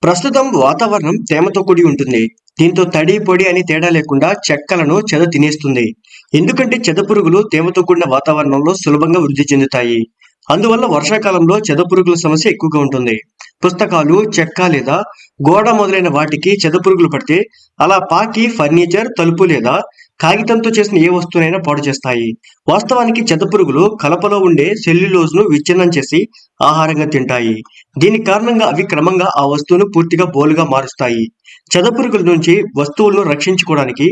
ప్రస్తుతం వాతావరణం తేమతో కూడి ఉంటుంది. దీంతో తడి, పొడి అని తేడా లేకుండా చెక్కలను చెద తినేస్తుంది. ఎందుకంటే చెద పురుగులు తేమతో కూడిన వాతావరణంలో సులభంగా వృద్ధి చెందుతాయి. అందువల్ల వర్షాకాలంలో చెద పురుగుల సమస్య ఎక్కువగా ఉంటుంది. పుస్తకాలు, చెక్క లేదా గోడ మొదలైన వాటికి చెద పురుగులు పడితే అలా పాకి ఫర్నిచర్, తలుపు లేదా కాగితంతో చేసిన ఏ వస్తువునైనా పాడు చేస్తాయి. వాస్తవానికి చెద పురుగులు కలపలో ఉండే సెల్యులోజ్ను విచ్ఛిన్నం చేసి ఆహారంగా తింటాయి. దీని కారణంగా అవి క్రమంగా ఆ వస్తువును పూర్తిగా బోలుగా మారుస్తాయి. చెదపురుగుల నుంచి వస్తువులను రక్షించుకోవడానికి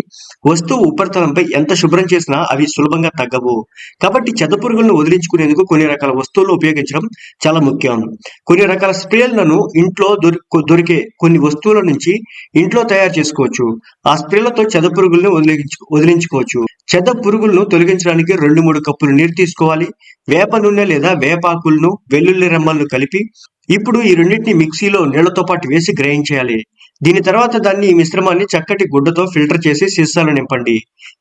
వస్తువు ఉపరితలంపై ఎంత శుభ్రం చేసినా అవి సులభంగా తగ్గవు. కాబట్టి చెదపురుగులను వదిలించుకునేందుకు కొన్ని రకాల వస్తువులను ఉపయోగించడం చాలా ముఖ్యం. కొన్ని రకాల స్ప్రేలను ఇంట్లో దొరికే కొన్ని వస్తువుల నుంచి ఇంట్లో తయారు చేసుకోవచ్చు. ఆ స్ప్రేలతో చెదపురుగులను వదిలించుకోవచ్చు. చెద పురుగులను తొలగించడానికి 2-3 కప్పులు నీరు తీసుకోవాలి. వేప నూనె లేదా వేపాకులను, వెల్లుల్లి రెమ్మలను కలిపి ఇప్పుడు ఈ రెండింటిని మిక్సీలో నీళ్లతో పాటు వేసి గ్రైండ్ చేయాలి. దీని తర్వాత ఈ మిశ్రమాన్ని చక్కటి గుడ్డతో ఫిల్టర్ చేసి సీసాలో నింపండి.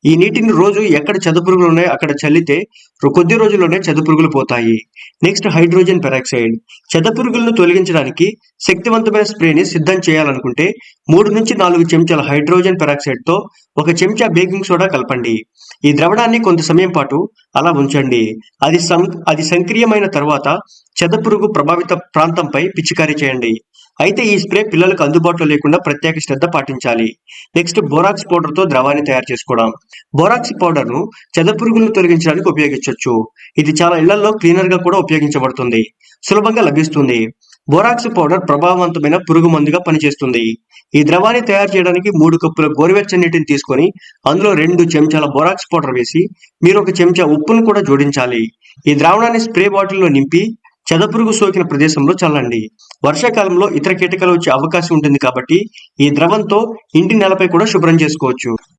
ఈ నీటిని రోజు ఎక్కడ చెదపురుగులు ఉన్నాయో అక్కడ చల్లితే కొద్ది రోజుల్లోనే చెదపురుగులు పోతాయి. Next hydrogen peroxide. చెదపురుగులను తొలగించడానికి శక్తివంతమైన స్ప్రేని సిద్ధం చేయాలనుకుంటే 3-4 చెంచాల హైడ్రోజన్ పెరాక్సైడ్ తో 1 చెంచా బేకింగ్ సోడా కలపండి. ఈ ద్రవణాన్ని కొంత సమయం పాటు అలా ఉంచండి. అది సంక్రీయమైన తర్వాత చెదపురుగు ప్రభావిత ప్రాంతంపై పిచికారీ చేయండి. అయితే ఈ స్ప్రే పిల్లలకు అందుబాటులో లేకుండా ప్రత్యేక శ్రద్ధ పాటించాలి. నెక్స్ట్ బోరాక్స్ పౌడర్ తో ద్రవాన్ని తయారు చేసుకోవడం. బోరాక్స్ పౌడర్ ను చెదపురుగులను తొలగించడానికి ఉపయోగించవచ్చు. ఇది చాలా ఇళ్లలో క్లీనర్ గా కూడా ఉపయోగించబడుతుంది. సులభంగా లభిస్తుంది. బోరాక్స్ పౌడర్ ప్రభావవంతమైన పురుగు మందుగా పనిచేస్తుంది. ఈ ద్రవాన్ని తయారు చేయడానికి 3 కప్పుల గోరువెచ్చని నీటిని తీసుకొని అందులో 2 చెంచాల బోరాక్స్ పౌడర్ వేసి మీరు 1 చెంచా ఉప్పును కూడా జోడించాలి. ఈ ద్రావణాన్ని స్ప్రే బాటిల్లో నింపి చెదపురుగు సోకిన ప్రదేశంలో చల్లండి. వర్షాకాలంలో ఇతర కీటకాలు వచ్చే అవకాశం ఉంటుంది కాబట్టి ఈ ద్రవంతో ఇంటి నేలపై కూడా శుభ్రం చేసుకోవచ్చు.